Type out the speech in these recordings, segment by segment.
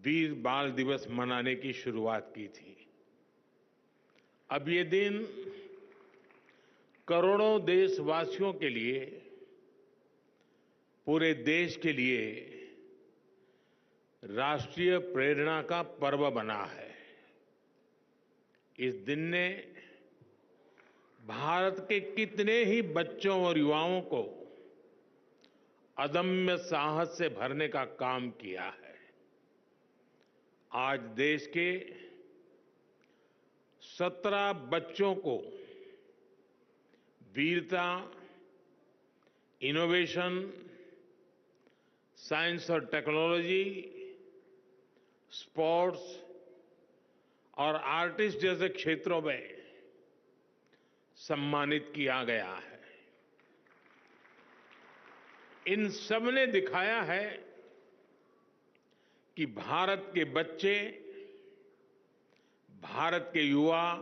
वीर बाल दिवस मनाने की शुरुआत की थी। अब ये दिन करोड़ों देशवासियों के लिए, पूरे देश के लिए राष्ट्रीय प्रेरणा का पर्व बना है। इस दिन ने भारत के कितने ही बच्चों और युवाओं को अदम्य साहस से भरने का काम किया है। आज देश के 17 बच्चों को वीरता, इनोवेशन, साइंस और टेक्नोलॉजी, स्पोर्ट्स और आर्टिस्ट जैसे क्षेत्रों में सम्मानित किया गया है। इन सब ने दिखाया है कि भारत के बच्चे, भारत के युवा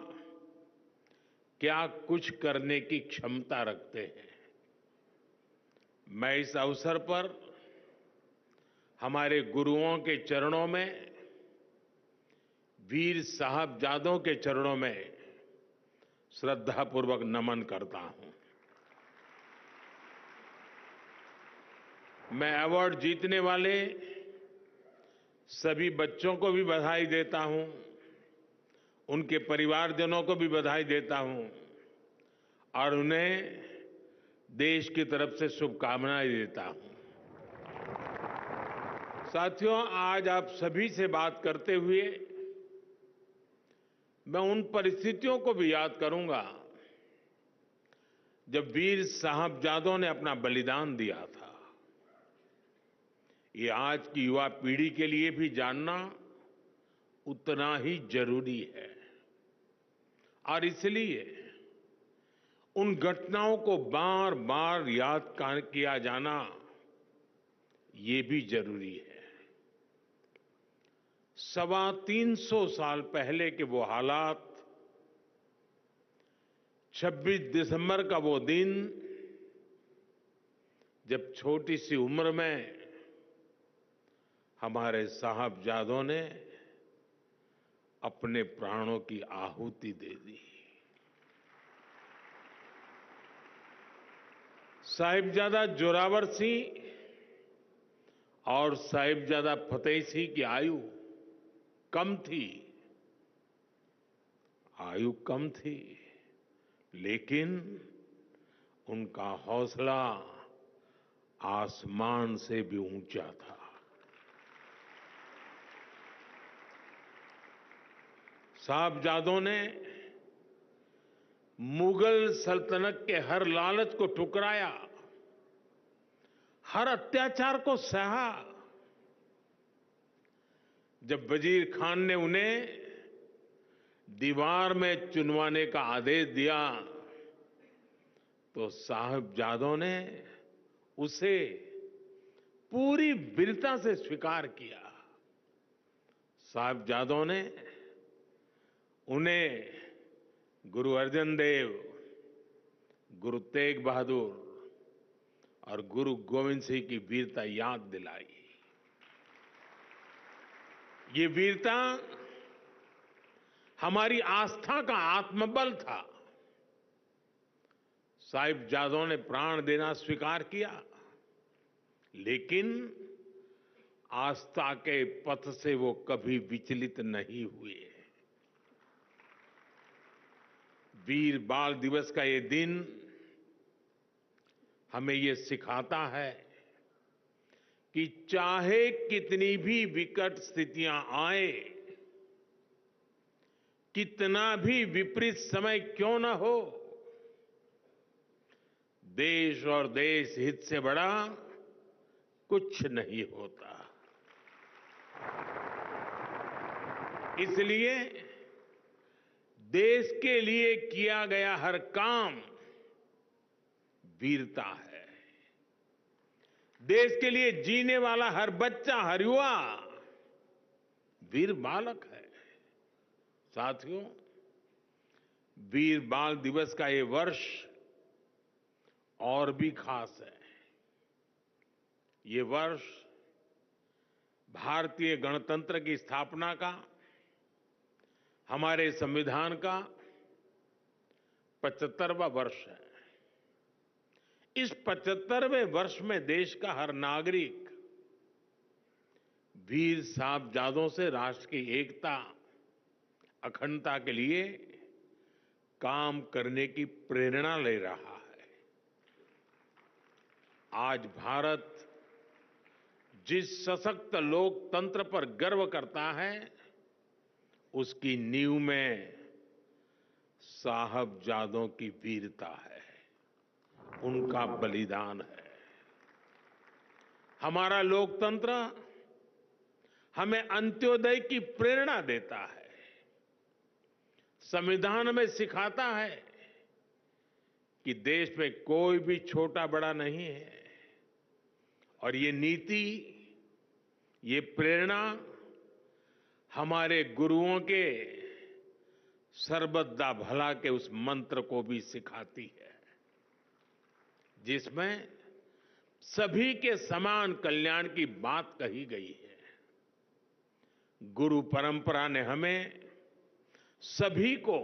क्या कुछ करने की क्षमता रखते हैं। मैं इस अवसर पर हमारे गुरुओं के चरणों में, वीर साहबजादों के चरणों में श्रद्धापूर्वक नमन करता हूं। मैं अवार्ड जीतने वाले सभी बच्चों को भी बधाई देता हूं, उनके परिवारजनों को भी बधाई देता हूं और उन्हें देश की तरफ से शुभकामनाएं देता हूं। साथियों, आज आप सभी से बात करते हुए मैं उन परिस्थितियों को भी याद करूंगा जब वीर साहबजादों ने अपना बलिदान दिया था। ये आज की युवा पीढ़ी के लिए भी जानना उतना ही जरूरी है और इसलिए उन घटनाओं को बार बार याद किया जाना ये भी जरूरी है। 325 साल पहले के वो हालात, 26 दिसंबर का वो दिन जब छोटी सी उम्र में हमारे साहबजादों ने अपने प्राणों की आहुति दे दी। साहिबजादा जोरावर सिंह और साहिबजादा फतेह सिंह की आयु कम थी, लेकिन उनका हौसला आसमान से भी ऊंचा था। साहबजादों ने मुगल सल्तनत के हर लालच को ठुकराया, हर अत्याचार को सहा। जब वजीर खान ने उन्हें दीवार में चुनवाने का आदेश दिया तो साहबजादों ने उसे पूरी वीरता से स्वीकार किया। साहबजादों ने उन्हें गुरु अर्जन देव, गुरु तेग बहादुर और गुरु गोविंद सिंह की वीरता याद दिलाई। ये वीरता हमारी आस्था का आत्मबल था। साहिबजादों ने प्राण देना स्वीकार किया, लेकिन आस्था के पथ से वो कभी विचलित नहीं हुए। वीर बाल दिवस का ये दिन हमें ये सिखाता है कि चाहे कितनी भी विकट स्थितियां आए, कितना भी विपरीत समय क्यों न हो, देश और देश हित से बड़ा कुछ नहीं होता। इसलिए देश के लिए किया गया हर काम वीरता है। देश के लिए जीने वाला हर बच्चा, हर युवा वीर बालक है। साथियों, वीर बाल दिवस का ये वर्ष और भी खास है। ये वर्ष भारतीय गणतंत्र की स्थापना का, हमारे संविधान का 75वां वर्ष है। इस 75वें वर्ष में देश का हर नागरिक वीर साहबजादों से राष्ट्र की एकता, अखंडता के लिए काम करने की प्रेरणा ले रहा है। आज भारत जिस सशक्त लोकतंत्र पर गर्व करता है, उसकी नींव में साहबजादों की वीरता है, उनका बलिदान है। हमारा लोकतंत्र हमें अंत्योदय की प्रेरणा देता है, संविधान में सिखाता है कि देश में कोई भी छोटा बड़ा नहीं है, और ये नीति, ये प्रेरणा हमारे गुरुओं के सर्वदा भला के उस मंत्र को भी सिखाती है, जिसमें सभी के समान कल्याण की बात कही गई है। गुरु परंपरा ने हमें सभी को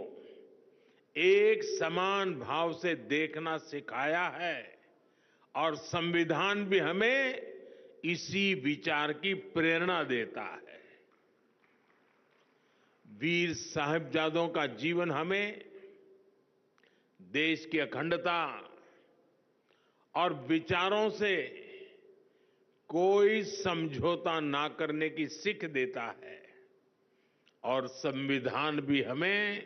एक समान भाव से देखना सिखाया है, और संविधान भी हमें इसी विचार की प्रेरणा देता है। वीर साहिबजादों का जीवन हमें देश की अखंडता और विचारों से कोई समझौता ना करने की सीख देता है, और संविधान भी हमें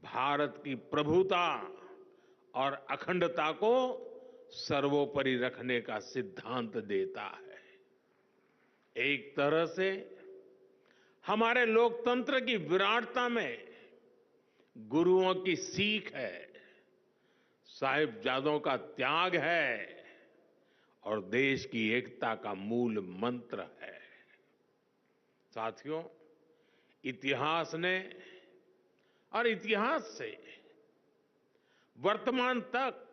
भारत की प्रभुता और अखंडता को सर्वोपरि रखने का सिद्धांत देता है। एक तरह से हमारे लोकतंत्र की विराटता में गुरुओं की सीख है, साहिबजादों का त्याग है, और देश की एकता का मूल मंत्र है। साथियों, इतिहास ने और इतिहास से वर्तमान तक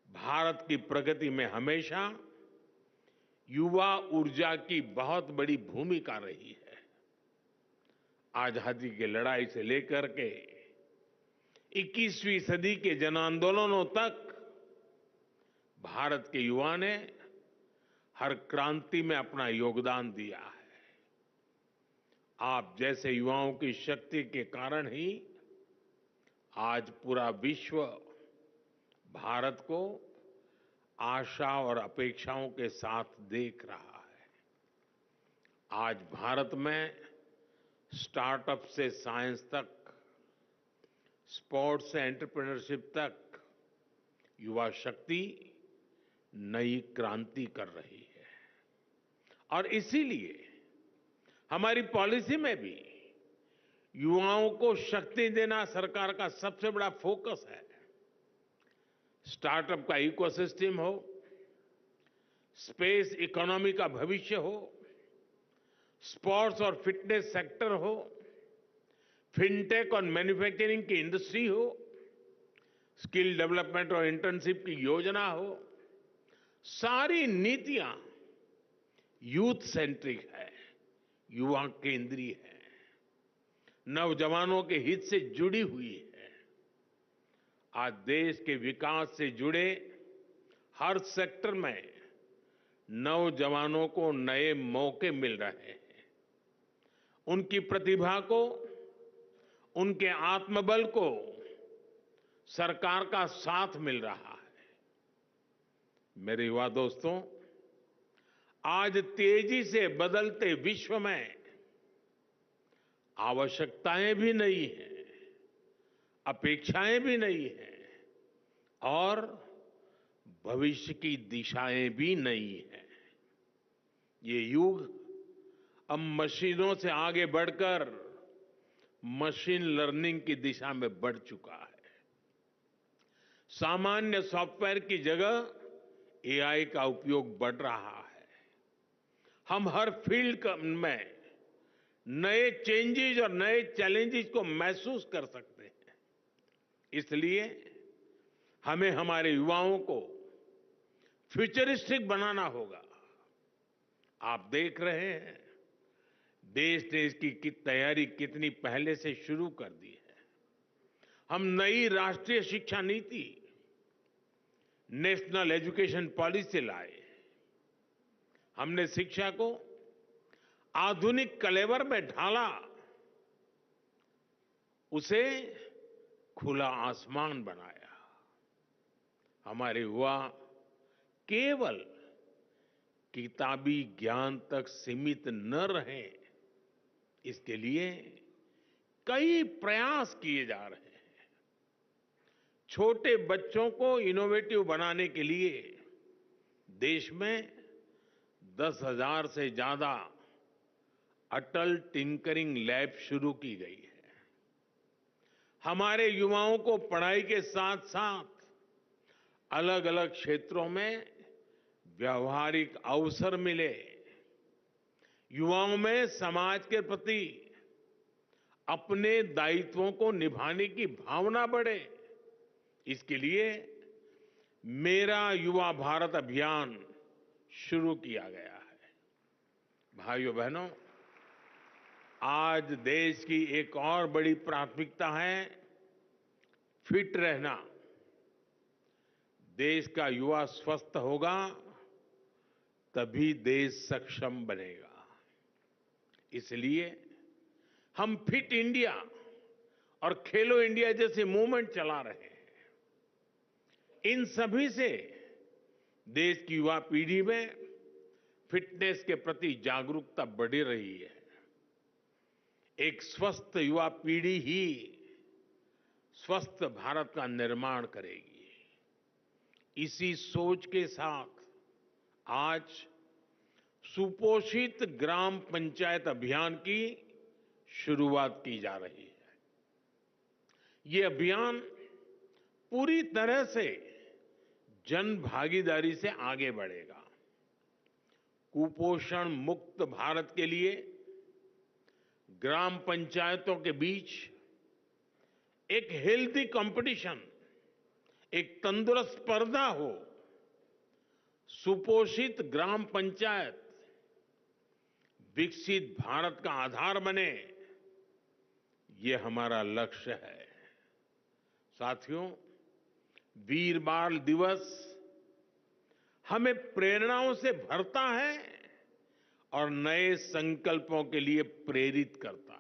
भारत की प्रगति में हमेशा युवा ऊर्जा की बहुत बड़ी भूमिका रही है। आजादी की लड़ाई से लेकर के 21वीं सदी के जन आंदोलनों तक भारत के युवा ने हर क्रांति में अपना योगदान दिया है। आप जैसे युवाओं की शक्ति के कारण ही आज पूरा विश्व भारत को आशा और अपेक्षाओं के साथ देख रहा है। आज भारत में स्टार्टअप से साइंस तक, स्पोर्ट्स से एंटरप्रेन्योरशिप तक युवा शक्ति नई क्रांति कर रही है, और इसीलिए हमारी पॉलिसी में भी युवाओं को शक्ति देना सरकार का सबसे बड़ा फोकस है। स्टार्टअप का इकोसिस्टम हो, स्पेस इकोनॉमी का भविष्य हो, स्पोर्ट्स और फिटनेस सेक्टर हो, फिनटेक और मैन्युफैक्चरिंग की इंडस्ट्री हो, स्किल डेवलपमेंट और इंटर्नशिप की योजना हो, सारी नीतियां यूथ सेंट्रिक है, युवा केंद्रीय है, नौजवानों के हित से जुड़ी हुई है। आज देश के विकास से जुड़े हर सेक्टर में नौजवानों को नए मौके मिल रहे हैं। उनकी प्रतिभा को, उनके आत्मबल को सरकार का साथ मिल रहा है। मेरे युवा दोस्तों, आज तेजी से बदलते विश्व में आवश्यकताएं भी नई हैं, अपेक्षाएं भी नई हैं, और भविष्य की दिशाएं भी नई हैं। ये युग अब मशीनों से आगे बढ़कर मशीन लर्निंग की दिशा में बढ़ चुका है। सामान्य सॉफ्टवेयर की जगह एआई का उपयोग बढ़ रहा है। हम हर फील्ड में नए चेंजेस और नए चैलेंजेस को महसूस कर सकते हैं। इसलिए हमें हमारे युवाओं को फ्यूचरिस्टिक बनाना होगा। आप देख रहे हैं देश ने इसकी तैयारी कितनी पहले से शुरू कर दी है। हम नई राष्ट्रीय शिक्षा नीति, नेशनल एजुकेशन पॉलिसी लाए। हमने शिक्षा को आधुनिक कलेवर में ढाला, उसे खुला आसमान बनाया। हमारे युवा केवल किताबी ज्ञान तक सीमित न रहें, इसके लिए कई प्रयास किए जा रहे हैं। छोटे बच्चों को इनोवेटिव बनाने के लिए देश में 10,000 से ज्यादा अटल टिंकरिंग लैब शुरू की गई है। हमारे युवाओं को पढ़ाई के साथ साथ अलग अलग क्षेत्रों में व्यावहारिक अवसर मिले, युवाओं में समाज के प्रति अपने दायित्वों को निभाने की भावना बढ़े, इसके लिए मेरा युवा भारत अभियान शुरू किया गया है। भाइयों बहनों, आज देश की एक और बड़ी प्राथमिकता है फिट रहना। देश का युवा स्वस्थ होगा तभी देश सक्षम बनेगा। इसलिए हम फिट इंडिया और खेलो इंडिया जैसे मूवमेंट चला रहे हैं। इन सभी से देश की युवा पीढ़ी में फिटनेस के प्रति जागरूकता बढ़ रही है। एक स्वस्थ युवा पीढ़ी ही स्वस्थ भारत का निर्माण करेगी। इसी सोच के साथ आज सुपोषित ग्राम पंचायत अभियान की शुरुआत की जा रही है। ये अभियान पूरी तरह से जन भागीदारी से आगे बढ़ेगा। कुपोषण मुक्त भारत के लिए ग्राम पंचायतों के बीच एक हेल्दी कंपटीशन, एक तंदुरुस्त स्पर्धा हो, सुपोषित ग्राम पंचायत विकसित भारत का आधार बने, ये हमारा लक्ष्य है। साथियों, वीर बाल दिवस हमें प्रेरणाओं से भरता है और नए संकल्पों के लिए प्रेरित करता है।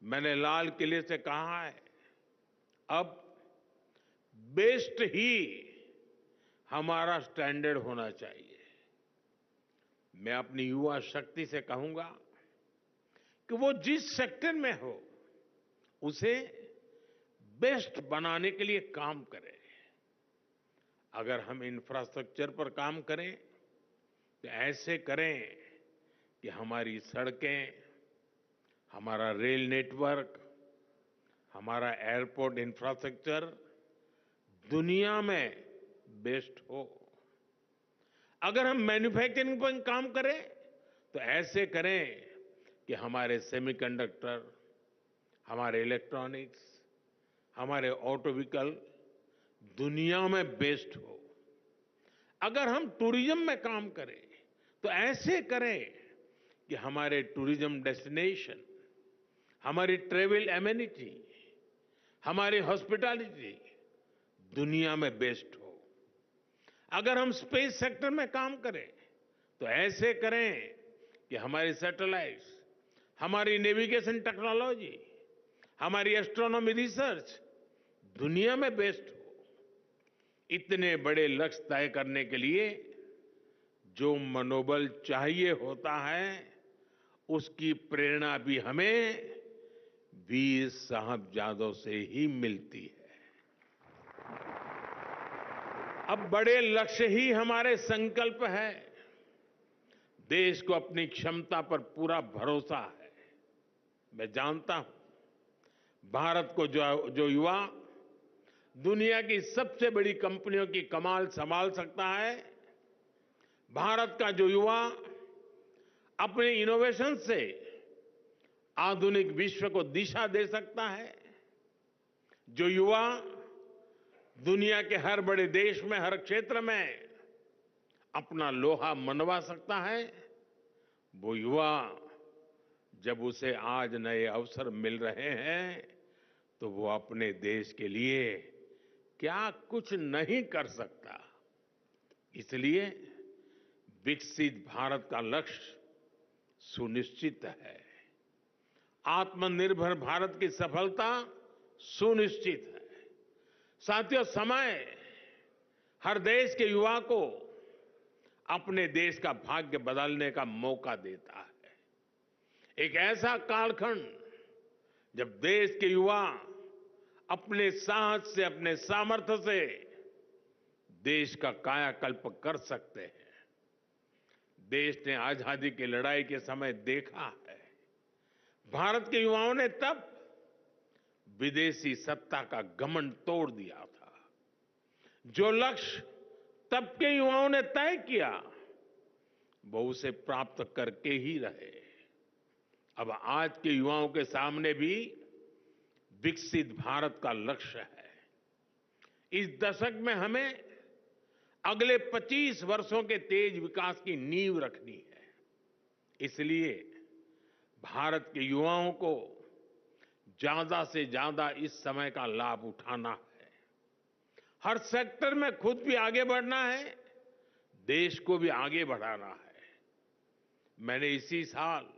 मैंने लाल किले से कहा है, अब बेस्ट ही हमारा स्टैंडर्ड होना चाहिए। मैं अपनी युवा शक्ति से कहूंगा कि वो जिस सेक्टर में हो उसे बेस्ट बनाने के लिए काम करें। अगर हम इंफ्रास्ट्रक्चर पर काम करें तो ऐसे करें कि हमारी सड़कें, हमारा रेल नेटवर्क, हमारा एयरपोर्ट इंफ्रास्ट्रक्चर दुनिया में बेस्ट हो। अगर हम मैन्युफैक्चरिंग पर काम करें तो ऐसे करें कि हमारे सेमीकंडक्टर, हमारे इलेक्ट्रॉनिक्स, हमारे ऑटो व्हीकल दुनिया में बेस्ट हो। अगर हम टूरिज्म में काम करें तो ऐसे करें कि हमारे टूरिज्म डेस्टिनेशन, हमारी ट्रैवल एमेनिटी, हमारी हॉस्पिटैलिटी दुनिया में बेस्ट हो। अगर हम स्पेस सेक्टर में काम करें तो ऐसे करें कि हमारी सैटेलाइट्स, हमारी नेविगेशन टेक्नोलॉजी, हमारी एस्ट्रोनॉमी रिसर्च दुनिया में बेस्ट हो। इतने बड़े लक्ष्य तय करने के लिए जो मनोबल चाहिए होता है, उसकी प्रेरणा भी हमें वीर साहबजादों से ही मिलती है। अब बड़े लक्ष्य ही हमारे संकल्प है। देश को अपनी क्षमता पर पूरा भरोसा है। मैं जानता हूं भारत को जो युवा दुनिया की सबसे बड़ी कंपनियों की कमाल संभाल सकता है, भारत का जो युवा अपने इनोवेशन से आधुनिक विश्व को दिशा दे सकता है, जो युवा दुनिया के हर बड़े देश में, हर क्षेत्र में अपना लोहा मनवा सकता है, वो युवा जब उसे आज नए अवसर मिल रहे हैं तो वो अपने देश के लिए क्या कुछ नहीं कर सकता। इसलिए विकसित भारत का लक्ष्य सुनिश्चित है, आत्मनिर्भर भारत की सफलता सुनिश्चित है। साथियों, समय हर देश के युवा को अपने देश का भाग्य बदलने का मौका देता है। एक ऐसा कालखंड जब देश के युवा अपने साहस से, अपने सामर्थ्य से देश का कायाकल्प कर सकते हैं। देश ने आजादी की लड़ाई के समय देखा है, भारत के युवाओं ने तब विदेशी सत्ता का घमंड तोड़ दिया था। जो लक्ष्य तब के युवाओं ने तय किया, वो उसे प्राप्त करके ही रहे। अब आज के युवाओं के सामने भी विकसित भारत का लक्ष्य है। इस दशक में हमें अगले 25 वर्षों के तेज विकास की नींव रखनी है। इसलिए भारत के युवाओं को ज्यादा से ज्यादा इस समय का लाभ उठाना है। हर सेक्टर में खुद भी आगे बढ़ना है, देश को भी आगे बढ़ाना है। मैंने इसी साल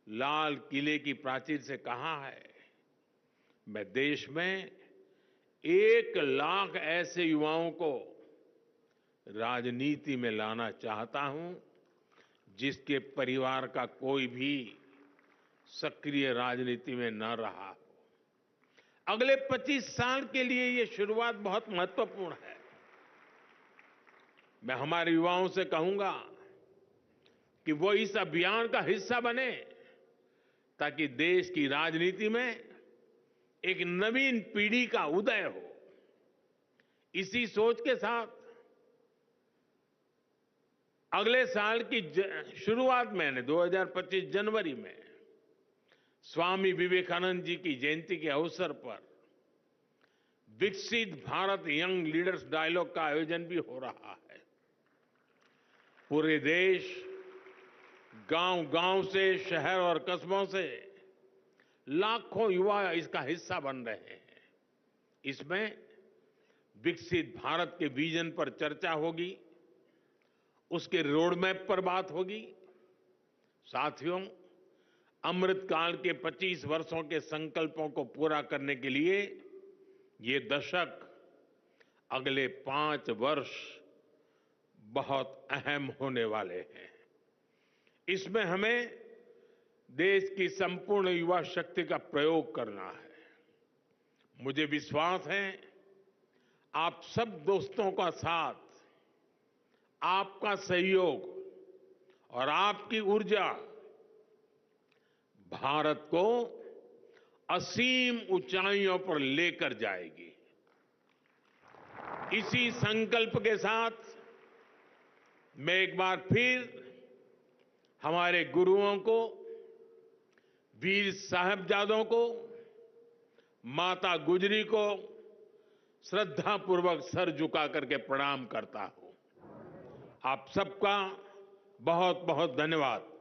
लाल किले की प्राचीर से कहा है, मैं देश में 1 लाख ऐसे युवाओं को राजनीति में लाना चाहता हूं जिसके परिवार का कोई भी सक्रिय राजनीति में न रहा हो। अगले 25 साल के लिए ये शुरुआत बहुत महत्वपूर्ण है। मैं हमारे युवाओं से कहूंगा कि वो इस अभियान का हिस्सा बने ताकि देश की राजनीति में एक नवीन पीढ़ी का उदय हो। इसी सोच के साथ अगले साल की शुरुआत में 2025 जनवरी में स्वामी विवेकानंद जी की जयंती के अवसर पर विकसित भारत यंग लीडर्स डायलॉग का आयोजन भी हो रहा है। पूरे देश, गांव-गांव से, शहर और कस्बों से लाखों युवा इसका हिस्सा बन रहे हैं। इसमें विकसित भारत के विजन पर चर्चा होगी, उसके रोड मैप पर बात होगी। साथियों, अमृतकाल के 25 वर्षों के संकल्पों को पूरा करने के लिए ये दशक, अगले 5 वर्ष बहुत अहम होने वाले हैं। इसमें हमें देश की संपूर्ण युवा शक्ति का प्रयोग करना है। मुझे विश्वास है आप सब दोस्तों का साथ, आपका सहयोग और आपकी ऊर्जा भारत को असीम ऊंचाइयों पर लेकर जाएगी। इसी संकल्प के साथ मैं एक बार फिर हमारे गुरुओं को, वीर साहिबजादों को, माता गुजरी को श्रद्धापूर्वक सर झुका करके प्रणाम करता हूं। आप सबका बहुत बहुत धन्यवाद।